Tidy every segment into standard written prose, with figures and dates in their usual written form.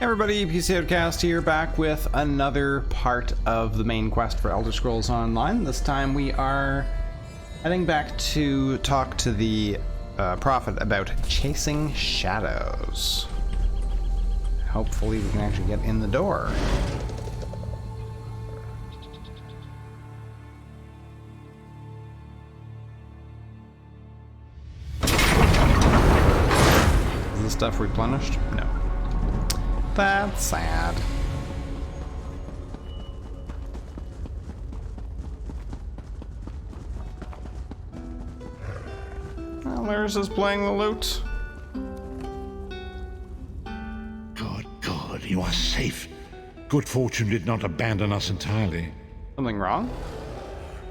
Everybody, PC Outcast here, back with another part of the main quest for Elder Scrolls Online. This time we are heading back to talk to the prophet about chasing shadows. Hopefully we can actually get in the door. Is the stuff replenished? No. That's sad. Well, there's us playing the lute. Good, you are safe. Good fortune did not abandon us entirely. Something wrong?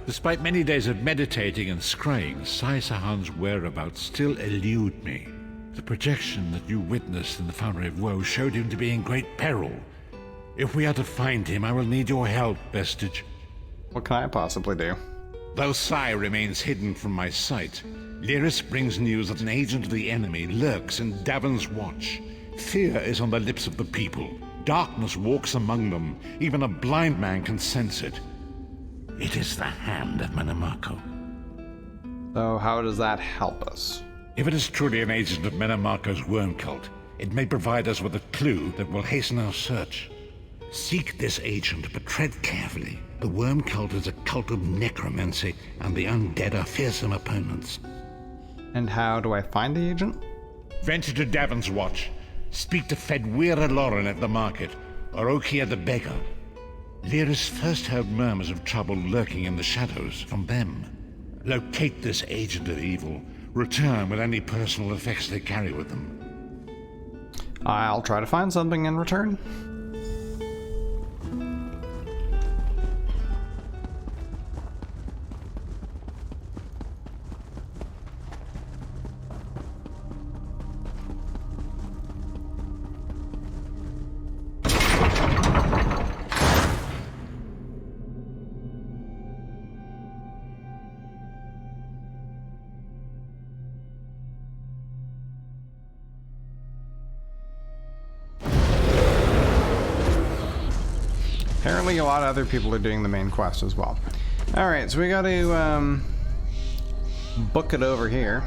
Despite many days of meditating and scrying, Sai-Sahan's whereabouts still elude me. The projection that you witnessed in the Foundry of Woe showed him to be in great peril. If we are to find him, I will need your help, Vestige. What can I possibly do? Though Sai remains hidden from my sight, Lyris brings news that an agent of the enemy lurks in Davon's Watch. Fear is on the lips of the people. Darkness walks among them. Even a blind man can sense it. It is the hand of Manamako. So how does that help us? If it is truly an agent of Manamako's worm cult, it may provide us with a clue that will hasten our search. Seek this agent, but tread carefully. The worm cult is a cult of necromancy, and the undead are fearsome opponents. And how do I find the agent? Venture to Davon's Watch. Speak to Fedwira Lauren at the market, or Okia the beggar. Lyris first heard murmurs of trouble lurking in the shadows from them. Locate this agent of evil. Return with any personal effects they carry with them. I'll try to find something in return. Apparently a lot of other people are doing the main quest as well. Alright, so we got to book it over here.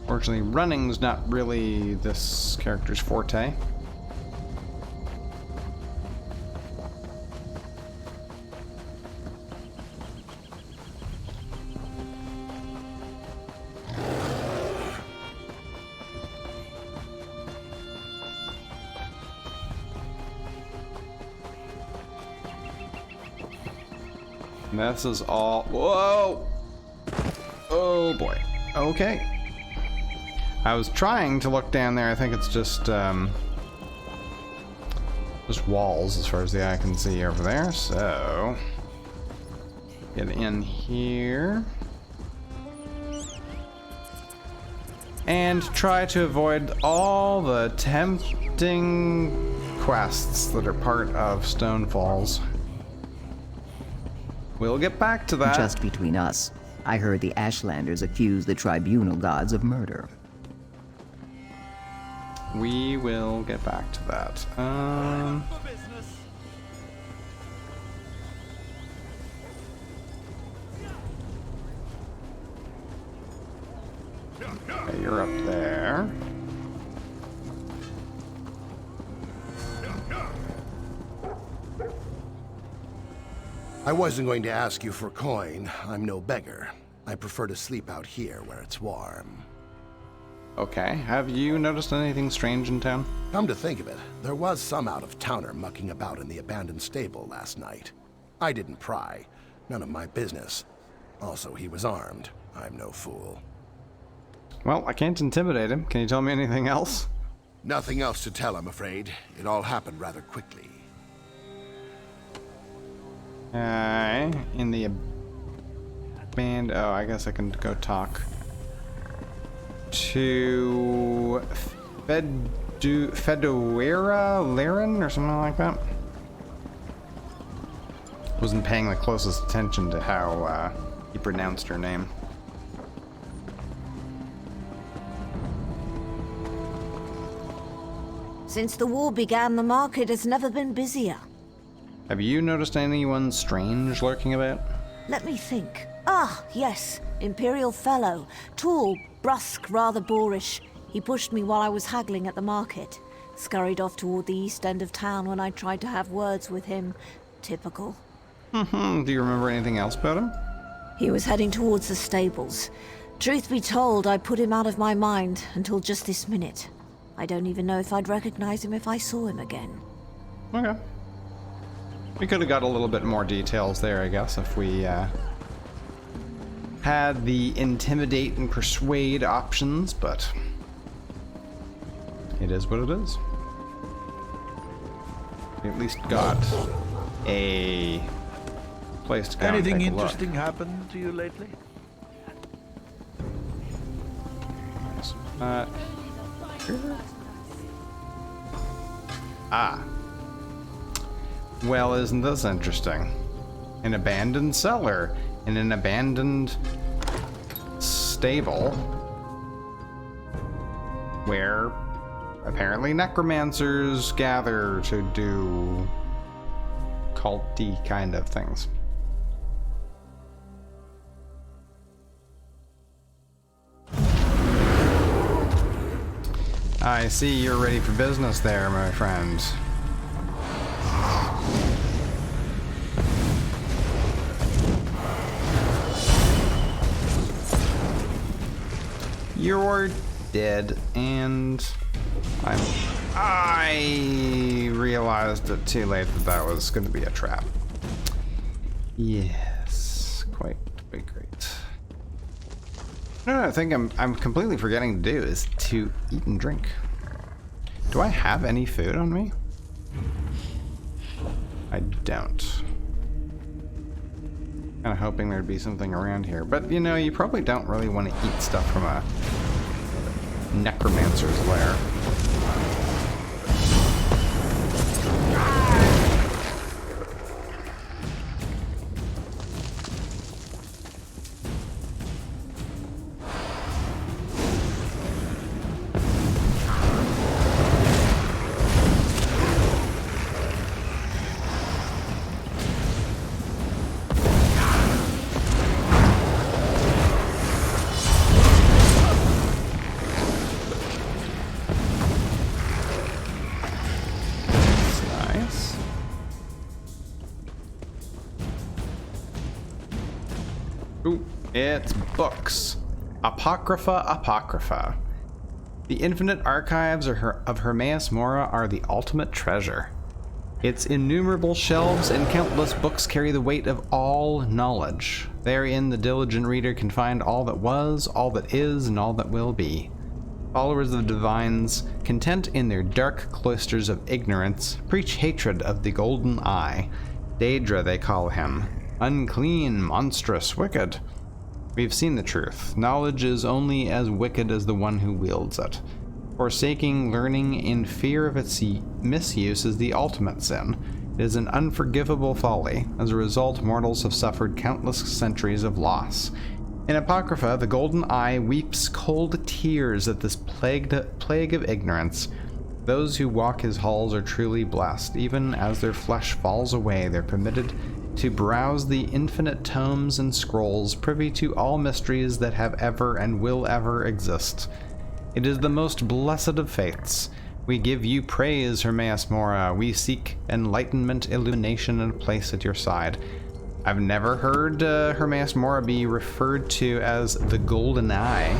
Fortunately, running's not really this character's forte. This is all. Whoa! Oh boy. Okay. I was trying to look down there. I think it's just walls as far as the eye can see over there. So get in here and try to avoid all the tempting quests that are part of Stone Falls. We'll get back to that. Just between us, I heard the Ashlanders accuse the tribunal gods of murder. We will get back to that. Okay, you're up there. I wasn't going to ask you for coin. I'm no beggar. I prefer to sleep out here where it's warm. Okay, have you noticed anything strange in town? Come to think of it, there was some out-of-towner mucking about in the abandoned stable last night. I didn't pry. None of my business. Also, he was armed. I'm no fool. Well, I can't intimidate him. Can you tell me anything else? Nothing else to tell, I'm afraid. It all happened rather quickly. In the band. Oh, I guess I can go talk to Fedwira Lauren or something like that. Wasn't paying the closest attention to how he pronounced her name. Since the war began, the market has never been busier. Have you noticed anyone strange lurking about? Let me think. Ah, yes. Imperial fellow. Tall, brusque, rather boorish. He pushed me while I was haggling at the market. Scurried off toward the east end of town when I tried to have words with him. Typical. Do you remember anything else about him? He was heading towards the stables. Truth be told, I put him out of my mind until just this minute. I don't even know if I'd recognize him if I saw him again. Okay. We could have got a little bit more details there, I guess, if we had the intimidate and persuade options, but it is what it is. We at least got a place to go. Anything and take a look. interesting happened to you lately? Well, isn't this interesting? An abandoned cellar in an abandoned stable where apparently necromancers gather to do culty kind of things. I see you're ready for business there, my friend. You're dead, and I realized it too late that that was going to be a trap. Yes, quite great. No, I think I'm completely forgetting to do is to eat and drink. Do I have any food on me? I don't. Kind of hoping there'd be something around here, but you know, you probably don't really want to eat stuff from a necromancer's lair. Ooh, it's books. Apocrypha. The infinite archives of Hermaeus Mora are the ultimate treasure. Its innumerable shelves and countless books carry the weight of all knowledge. Therein the diligent reader can find all that was, all that is, and all that will be. Followers of the divines, content in their dark cloisters of ignorance, preach hatred of the golden eye. Daedra they call him. Unclean, monstrous, wicked. We've seen the truth. Knowledge is only as wicked as the one who wields it. Forsaking learning in fear of its misuse is the ultimate sin. It is an unforgivable folly. As a result, mortals have suffered countless centuries of loss. In Apocrypha, the Golden Eye weeps cold tears at this plague of ignorance. Those who walk his halls are truly blessed. Even as their flesh falls away, they're permitted to browse the infinite tomes and scrolls, privy to all mysteries that have ever and will ever exist. It is the most blessed of fates. We give you praise, Hermaeus Mora. We seek enlightenment, illumination, and a place at your side. I've never heard Hermaeus Mora be referred to as the Golden Eye.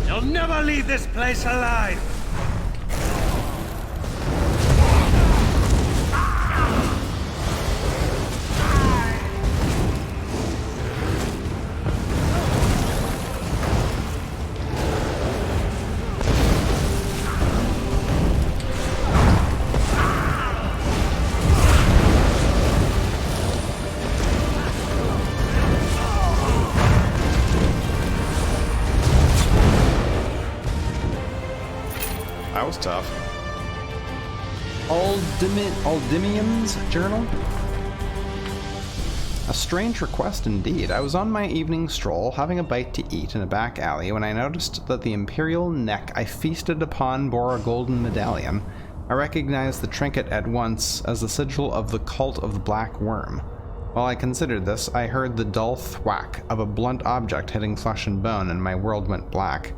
You'll never leave this place alive! That was tough. Aldimian's journal? A strange request indeed. I was on my evening stroll, having a bite to eat in a back alley, when I noticed that the imperial neck I feasted upon bore a golden medallion. I recognized the trinket at once as the sigil of the cult of the Black Worm. While I considered this, I heard the dull thwack of a blunt object hitting flesh and bone, and my world went black.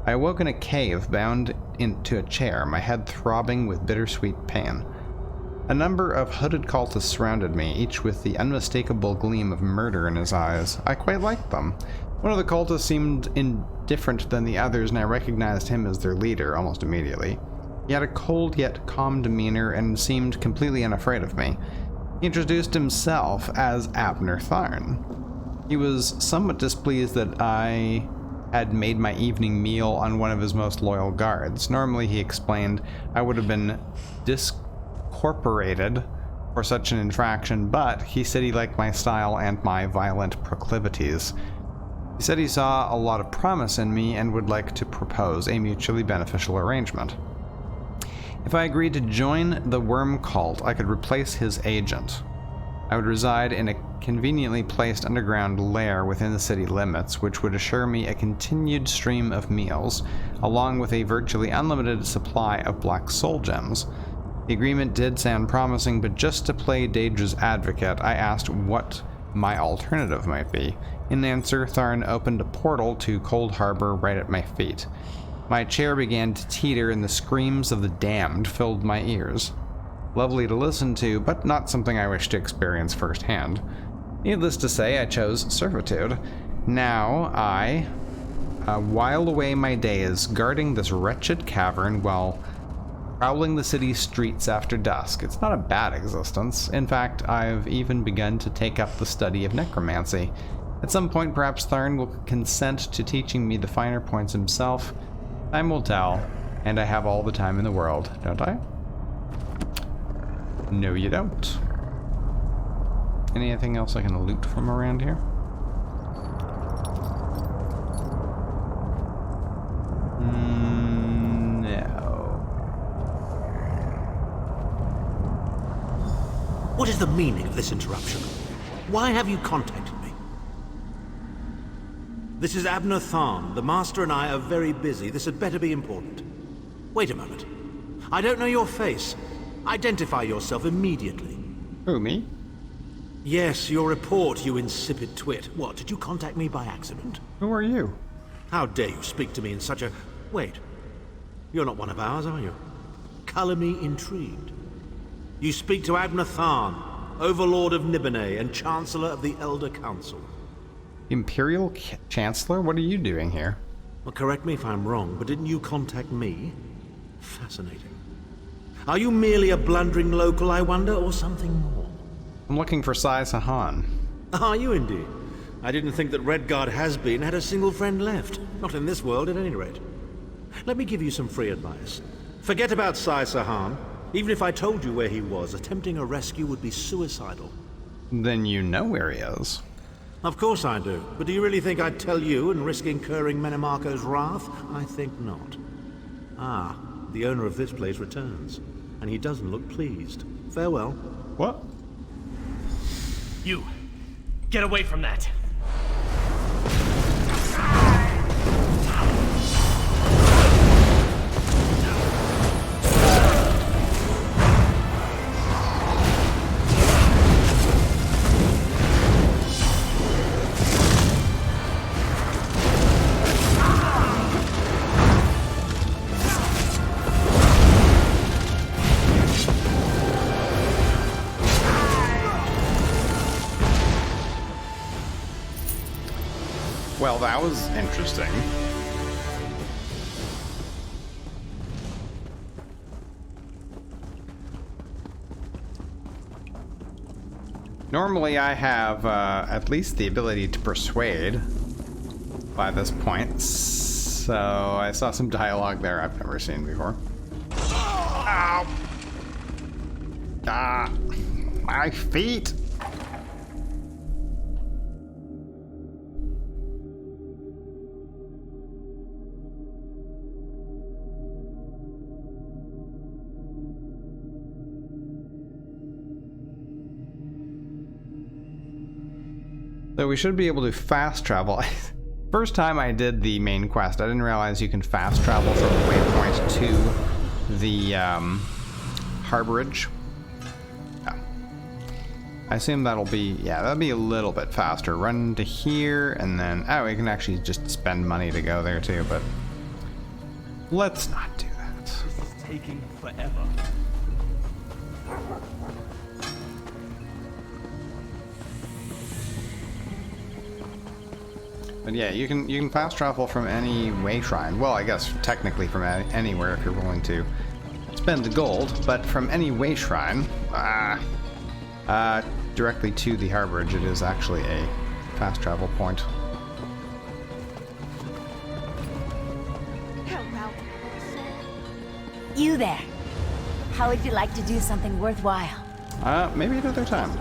I awoke in a cave, bound into a chair, my head throbbing with bittersweet pain. A number of hooded cultists surrounded me, each with the unmistakable gleam of murder in his eyes. I quite liked them. One of the cultists seemed indifferent than the others, and I recognized him as their leader almost immediately. He had a cold yet calm demeanor and seemed completely unafraid of me. He introduced himself as Abnur Tharn. He was somewhat displeased that I had made my evening meal on one of his most loyal guards. Normally, he explained, I would have been discorporated for such an infraction, but he said he liked my style and my violent proclivities. He said he saw a lot of promise in me and would like to propose a mutually beneficial arrangement. If I agreed to join the worm cult, I could replace his agent. I would reside in a conveniently placed underground lair within the city limits, which would assure me a continued stream of meals, along with a virtually unlimited supply of black soul gems. The agreement did sound promising, but just to play Daedra's advocate, I asked what my alternative might be. In answer, Tharn opened a portal to Cold Harbor right at my feet. My chair began to teeter, and the screams of the damned filled my ears. Lovely to listen to, but not something I wish to experience firsthand. Needless to say, I chose servitude. Now I while away my days guarding this wretched cavern while prowling the city's streets after dusk. It's not a bad existence. In fact, I've even begun to take up the study of necromancy. At some point, perhaps Tharn will consent to teaching me the finer points himself. Time will tell, and I have all the time in the world, don't I? No, you don't. Anything else I can loot from around here? No. What is the meaning of this interruption? Why have you contacted me? This is Abnur Tharn. The Master and I are very busy. This had better be important. Wait a moment. I don't know your face. Identify yourself immediately. Who, me? Yes, your report, you insipid twit. What, did you contact me by accident? Who are you? How dare you speak to me in such a... Wait. You're not one of ours, are you? Color me intrigued. You speak to Abnur Tharn, Overlord of Nibene and Chancellor of the Elder Council. Imperial Chancellor? What are you doing here? Well, correct me if I'm wrong, but didn't you contact me? Fascinating. Are you merely a blundering local, I wonder, or something more? I'm looking for Sai Sahan. Are you indeed? I didn't think that Redguard has-been had a single friend left. Not in this world, at any rate. Let me give you some free advice. Forget about Sai Sahan. Even if I told you where he was, attempting a rescue would be suicidal. Then you know where he is. Of course I do. But do you really think I'd tell you and risk incurring Menemarco's wrath? I think not. Ah, the owner of this place returns. And he doesn't look pleased. Farewell. What? You! Get away from that! Well, that was interesting. Normally I have at least the ability to persuade by this point, so I saw some dialogue there I've never seen before. Ow! Ah! My feet! So we should be able to fast travel. First time I did the main quest, I didn't realize you can fast travel from the waypoint to the harborage. Yeah. I assume that'll be, yeah, that'll be a little bit faster. Run to here and then, oh, we can actually just spend money to go there too, but let's not do that. This is taking forever. But yeah, you can fast travel from any way shrine. Well, I guess technically from anywhere if you're willing to spend the gold, but from any way shrine, directly to the harborage, it is actually a fast travel point. You there. How would you like to do something worthwhile? Maybe another time.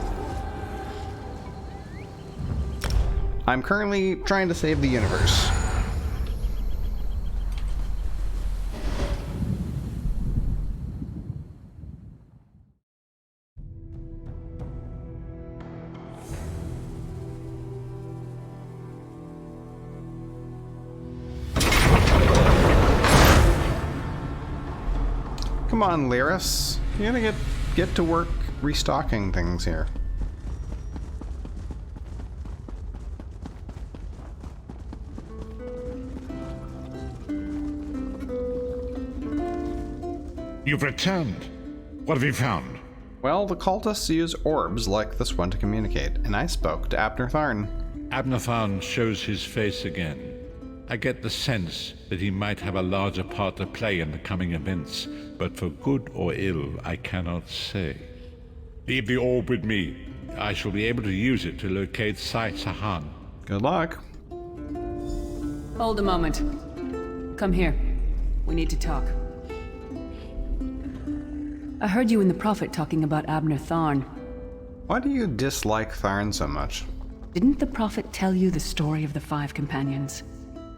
I'm currently trying to save the universe. Come on, Lyris. You gotta get to work restocking things here. You've returned. What have you found? Well, the cultists use orbs like this one to communicate, and I spoke to Abnur Tharn. Abnur Tharn shows his face again. I get the sense that he might have a larger part to play in the coming events, but for good or ill, I cannot say. Leave the orb with me. I shall be able to use it to locate Sai Sahan. Good luck. Hold a moment. Come here. We need to talk. I heard you and the Prophet talking about Abnur Tharn. Why do you dislike Tharn so much? Didn't the Prophet tell you the story of the 5 companions?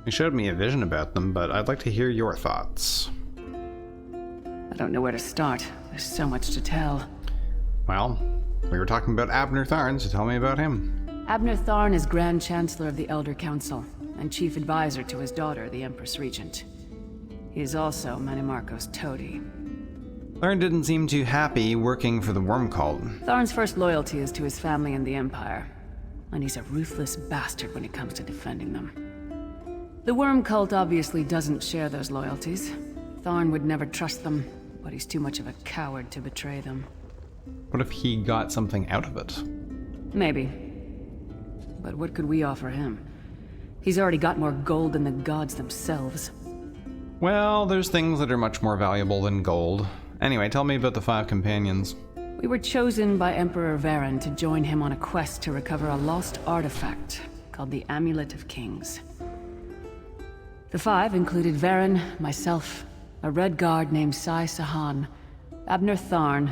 He showed me a vision about them, but I'd like to hear your thoughts. I don't know where to start. There's so much to tell. Well, we were talking about Abnur Tharn, so tell me about him. Abnur Tharn is Grand Chancellor of the Elder Council and Chief Advisor to his daughter, the Empress Regent. He is also Manimarco's toady. Tharn didn't seem too happy working for the Worm Cult. Tharn's first loyalty is to his family and the Empire, and he's a ruthless bastard when it comes to defending them. The Worm Cult obviously doesn't share those loyalties. Tharn would never trust them, but he's too much of a coward to betray them. What if he got something out of it? Maybe. But what could we offer him? He's already got more gold than the gods themselves. Well, there's things that are much more valuable than gold. Anyway, tell me about the 5 companions. We were chosen by Emperor Varen to join him on a quest to recover a lost artifact called the Amulet of Kings. The 5 included Varen, myself, a red guard named Sai Sahan, Abnur Tharn,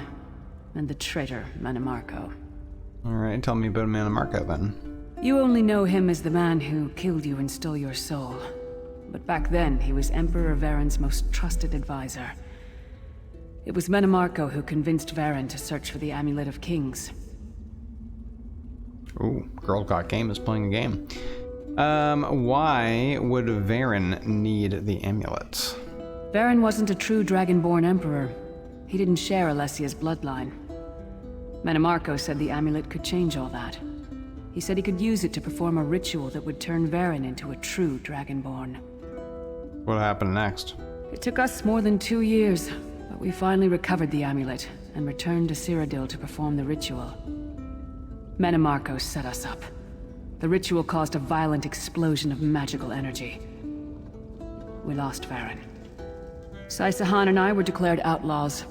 and the traitor Manimarco. Alright, tell me about Manimarco then. You only know him as the man who killed you and stole your soul. But back then, he was Emperor Varen's most trusted advisor. It was Manimarco who convinced Varen to search for the Amulet of Kings. Ooh, Girl Got Game is playing a game. Why would Varen need the amulet? Varen wasn't a true Dragonborn Emperor. He didn't share Alessia's bloodline. Manimarco said the amulet could change all that. He said he could use it to perform a ritual that would turn Varen into a true Dragonborn. What happened next? It took us more than 2 years, but we finally recovered the amulet and returned to Cyrodiil to perform the ritual. Manimarco set us up. The ritual caused a violent explosion of magical energy. We lost Varen. Sai Sahan and I were declared outlaws.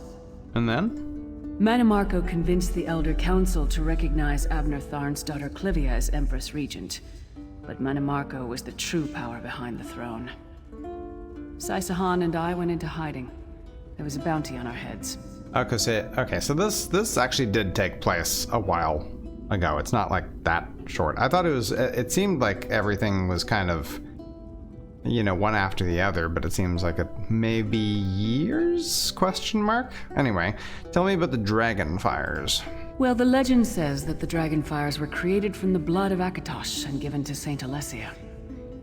And then? Manimarco convinced the Elder Council to recognize Abnur Tharn's daughter Clivia as Empress Regent. But Manimarco was the true power behind the throne. Sai Sahan and I went into hiding. There was a bounty on our heads. Okay, so this actually did take place a while ago. It's not like that short. I thought it seemed like everything was kind of, you know, one after the other, but it seems like it may be years? Question mark? Anyway, tell me about the dragon fires. Well, the legend says that the Dragonfires were created from the blood of Akatosh and given to Saint Alessia.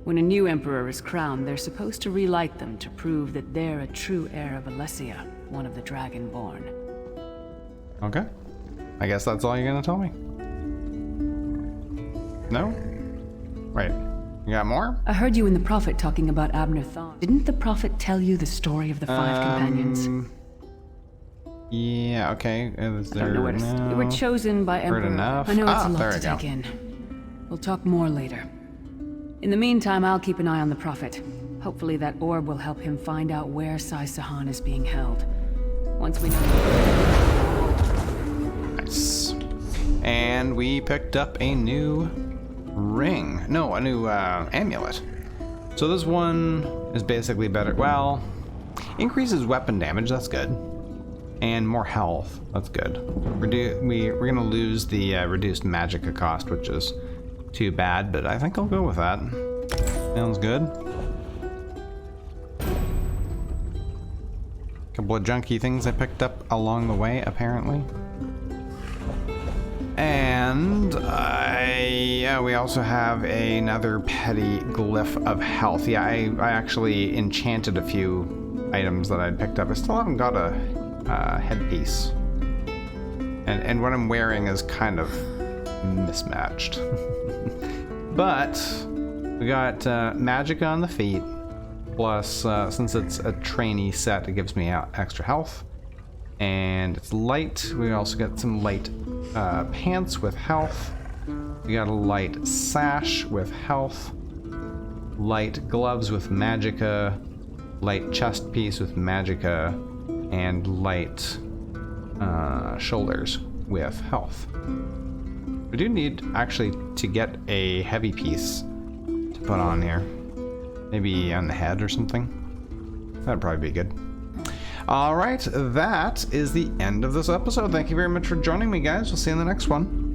When a new emperor is crowned, they're supposed to relight them to prove that they're a true heir of Alessia, one of the Dragonborn. Okay. I guess that's all you're gonna tell me. No? Wait. You got more? I heard you and the Prophet talking about Abnur Tharn. Didn't the Prophet tell you the story of the five companions? Yeah, okay. Is there... I don't know where to start. They were chosen by Emperor... enough? I know it's a lot there to we go. take in. We'll talk more later. In the meantime, I'll keep an eye on the Prophet. Hopefully that orb will help him find out where Sai Sahan is being held. Once we know... Nice. And we picked up a new ring. No, a new amulet. So this one is basically better. Well, increases weapon damage. That's good. And more health. That's good. We're gonna lose the reduced magicka cost, which is too bad, but I think I'll go with that. Sounds good. Couple of junky things I picked up along the way, apparently. And we also have another petty glyph of health. Yeah, I actually enchanted a few items that I'd picked up. I still haven't got a headpiece. And what I'm wearing is kind of mismatched. But we got magicka on the feet, plus since it's a trainee set, it gives me extra health. And it's light. We also got some light pants with health. We got a light sash with health. Light gloves with magicka. Light chest piece with magicka. And light shoulders with health. We do need actually to get a heavy piece to put on here. Maybe on the head or something. That'd probably be good. All right, that is the end of this episode. Thank you very much for joining me, guys. We'll see you in the next one.